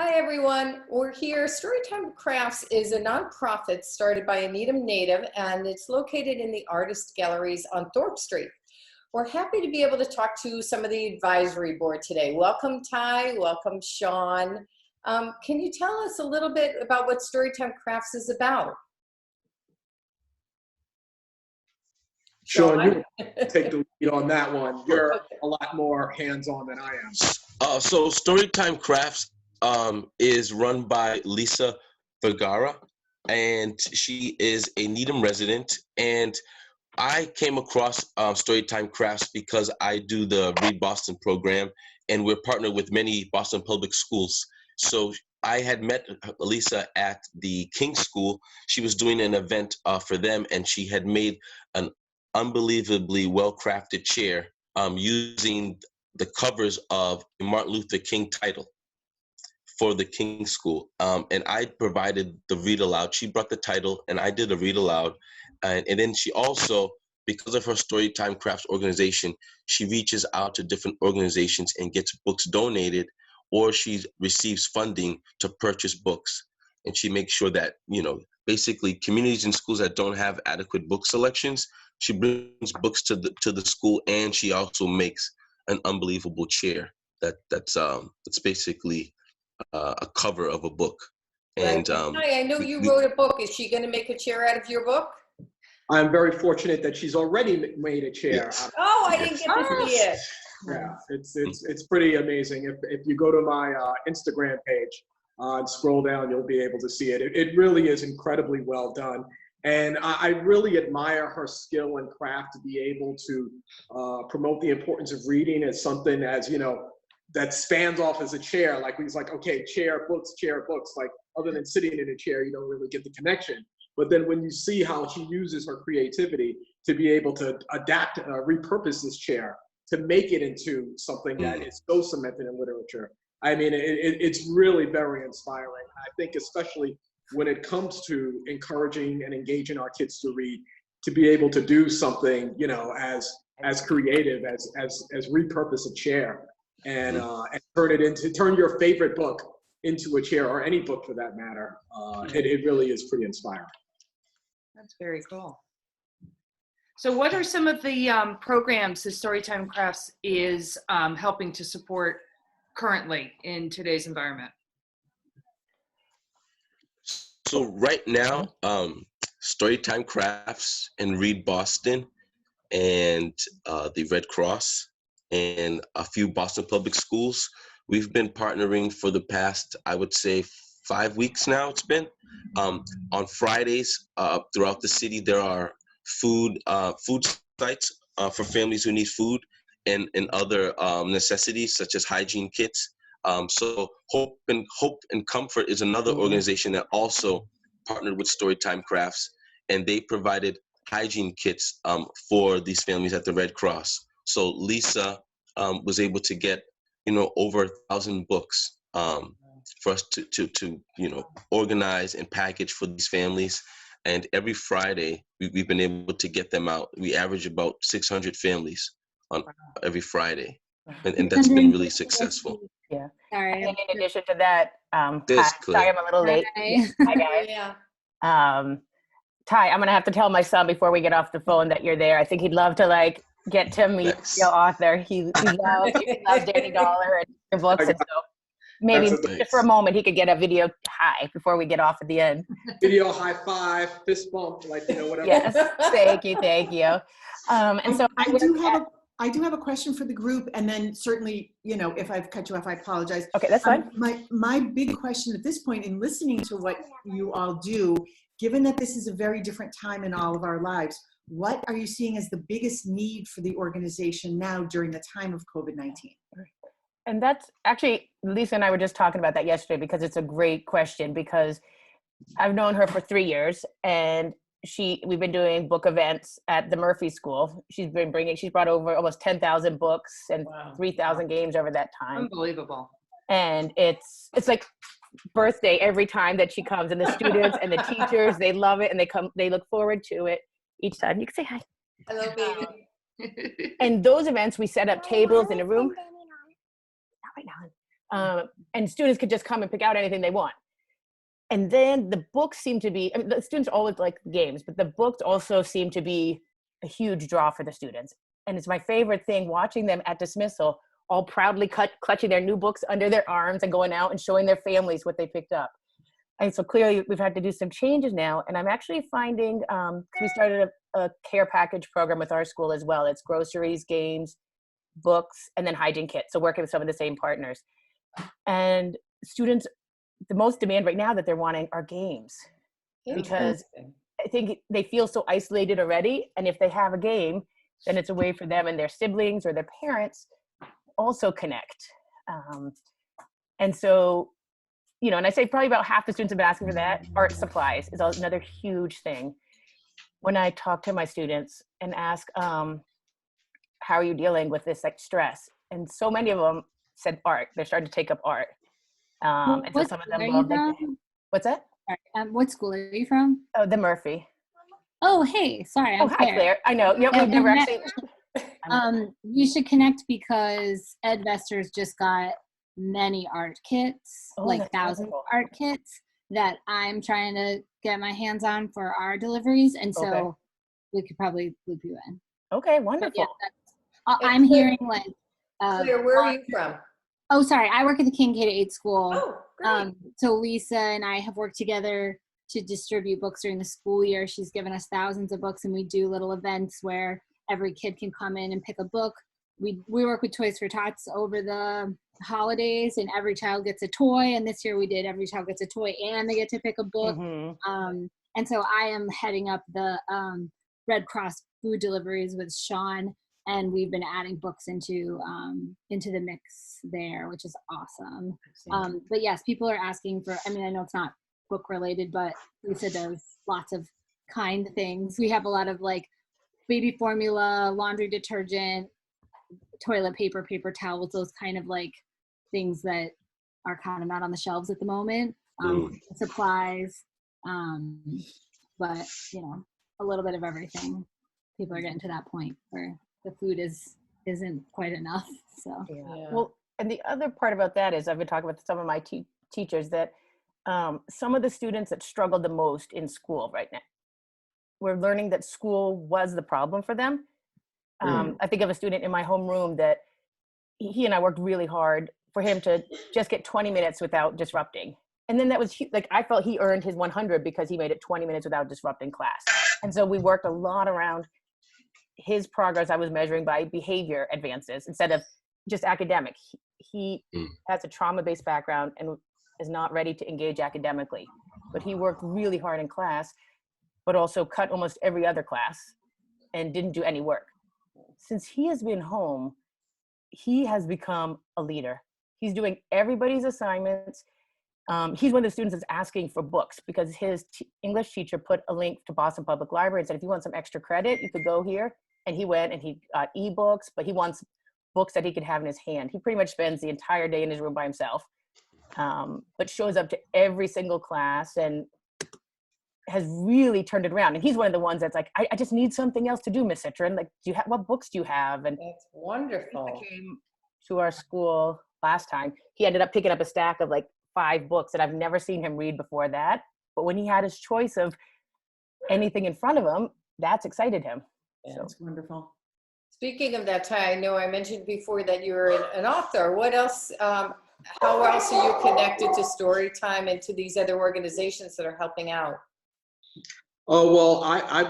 Hi everyone, we're here. StoryTime Crafts is a nonprofit started by a Needham native, and it's located in the Artist Galleries on Thorpe Street. We're happy to be able to talk to some of the advisory board today. Welcome Ty, welcome Sean. Can you tell us a little bit about what StoryTime Crafts is about? Sean, you take the lead on that one. You're a lot more hands-on than I am. So StoryTime Crafts is run by Lisa Vergara, and she is a Needham resident. And I came across StoryTime Crafts because I do the Read Boston program, and we're partnered with many Boston public schools. So I had met Lisa at the King School. She was doing an event for them, and she had made an unbelievably well-crafted chair using the covers of a Martin Luther King title for the King School. And I provided the read aloud. She brought the title and I did a read aloud. And then she also, because of her Storytime Crafts organization, she reaches out to different organizations and gets books donated, or she receives funding to purchase books. And she makes sure that, you know, basically communities and schools that don't have adequate book selections, she brings books to the school, and she also makes an unbelievable chair that's basically a cover of a book. And Hi, I know you wrote a book. Is she going to make a chair out of your book? I'm very fortunate that she's already made a chair. Yes. Oh, I didn't get to see it. Yeah, it's pretty amazing. If you go to my Instagram page and scroll down, you'll be able to see it. It really is incredibly well done. And I really admire her skill and craft to be able to promote the importance of reading as something as, you know, that spans off as a chair. Like he's like, okay, chair, books. Like other than sitting in a chair, you don't really get the connection. But then when you see how she uses her creativity to be able to adapt, repurpose this chair to make it into something that is so cemented in literature, I mean, it's really very inspiring. I think especially when it comes to encouraging and engaging our kids to read, to be able to do something, you know, as creative as repurpose a chair and turn your favorite book into a chair, or any book for that matter. It really is pretty inspiring. That's very cool. So what are some of the programs that Storytime Crafts is helping to support currently in today's environment? So right now, Storytime Crafts and Read Boston and the Red Cross and a few Boston public schools, we've been partnering for the past, I would say, 5 weeks now. It's been on Fridays throughout the city. There are food sites for families who need food and other necessities such as hygiene kits. So Hope and Comfort is another organization that also partnered with Storytime Crafts, and they provided hygiene kits for these families at the Red Cross. So Lisa was able to get, you know, over 1,000 books for us to you know, organize and package for these families. And every Friday we've been able to get them out. We average about 600 families on every Friday, and that's been really successful. Yeah. Sorry. And in addition to that, Claire. sorry, I'm a little late. Hi. Hi guys. Yeah. Ty, I'm gonna have to tell my son before we get off the phone that you're there. I think he'd love to like get to meet your author. He loves Danny Dollar and your books, and so maybe just for a moment he could get a video hi before we get off at the end. Video high five, fist bump, like, you know, whatever. Yes, thank you. And so I do have a question for the group, and then certainly, you know, if I've cut you off, I apologize. Okay, that's fine. My big question at this point in listening to what you all do, given that this is a very different time in all of our lives, what are you seeing as the biggest need for the organization now during the time of COVID-19? And that's actually, Lisa and I were just talking about that yesterday, because it's a great question, because I've known her for 3 years, and we've been doing book events at the Murphy School. She's brought over almost 10,000 books and 3,000 games over that time. Unbelievable. And it's like birthday every time that she comes, and the students and the teachers, they love it, and they look forward to it each time. You can say hi. Hello, baby. And those events, we set up tables in a room. Not right now. And students could just come and pick out anything they want. And then the books seem to be, I mean, the students always like games, but the books also seem to be a huge draw for the students. And it's my favorite thing watching them at dismissal, all proudly clutching their new books under their arms and going out and showing their families what they picked up. And so clearly we've had to do some changes now. And I'm actually finding, we started a care package program with our school as well. It's groceries, games, books, and then hygiene kits. So working with some of the same partners. And students, the most demand right now that they're wanting are games, because I think they feel so isolated already. And if they have a game, then it's a way for them and their siblings or their parents also connect. And so, you know, and I say probably about half the students have been asking for that. Art supplies is another huge thing. When I talk to my students and ask, how are you dealing with this like stress? And so many of them said art. They're starting to take up art. And so some of them love like, what's that? What school are you from? Oh, the Murphy. Oh, hey, sorry. Oh, hi, Claire. I know. Yep, we've never actually. You should connect because Ed Vester's just got many art kits, like thousands of art kits that I'm trying to get my hands on for our deliveries. And so we could probably loop you in. Okay, wonderful. Yeah, I'm hearing like. Claire, where are you from? Oh, sorry. I work at the King K-8 school. Oh, great. So Lisa and I have worked together to distribute books during the school year. She's given us thousands of books, and we do little events where every kid can come in and pick a book. We work with Toys for Tots over the holidays, and every child gets a toy. And this year we did every child gets a toy and they get to pick a book. Mm-hmm. And so I am heading up the Red Cross food deliveries with Sean, and we've been adding books into the mix there, which is awesome. But yes, people are asking for, I mean, I know it's not book related, but Lisa does lots of kind things. We have a lot of like baby formula, laundry detergent, toilet paper, paper towels, those kind of like things that are kind of not on the shelves at the moment. Supplies, but you know, a little bit of everything. People are getting to that point where the food isn't quite enough. So Well, and the other part about that is I've been talking with some of my teachers that some of the students that struggled the most in school right now, we're learning that school was the problem for them. I think of a student in my homeroom that he and I worked really hard for him to just get 20 minutes without disrupting. And then that was like, I felt he earned his 100 because he made it 20 minutes without disrupting class. And so we worked a lot around his progress. I was measuring by behavior advances instead of just academic. He has a trauma-based background and is not ready to engage academically, but he worked really hard in class, but also cut almost every other class and didn't do any work. Since he has been home, he has become a leader. He's doing everybody's assignments. He's one of the students that's asking for books because his English teacher put a link to Boston Public Library and said, if you want some extra credit, you could go here. And he went and he got ebooks, but he wants books that he could have in his hand. He pretty much spends the entire day in his room by himself, but shows up to every single class and has really turned it around. And he's one of the ones that's like, I just need something else to do, Miss Citron. Like, what books do you have? And that's wonderful. He came to our school last time. He ended up picking up a stack of like 5 books that I've never seen him read before that. But when he had his choice of anything in front of him, that's excited him. Yeah, That's wonderful. Speaking of that, Ty, I know I mentioned before that you're an author. What else, how else are you connected to StoryTime and to these other organizations that are helping out? Oh, well, I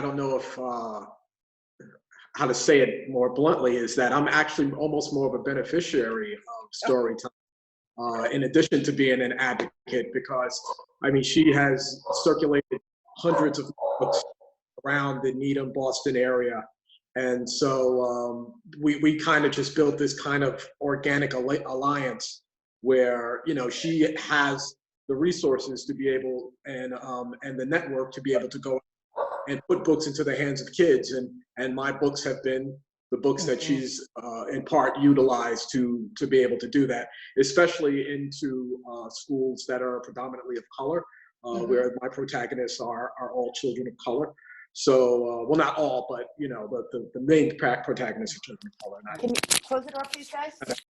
don't know if, how to say it more bluntly, is that I'm actually almost more of a beneficiary of StoryTime, in addition to being an advocate, because, I mean, she has circulated hundreds of books around the Needham, Boston area. And so we kind of just built this kind of organic alliance where, you know, she has the resources to be able and the network to be able to go and put books into the hands of kids. And my books have been the books that she's in part utilized to be able to do that, especially into schools that are predominantly of color, where my protagonists are all children of color. So, well, not all, but, you know, the main protagonists are children of color. Can you close the door, please, guys?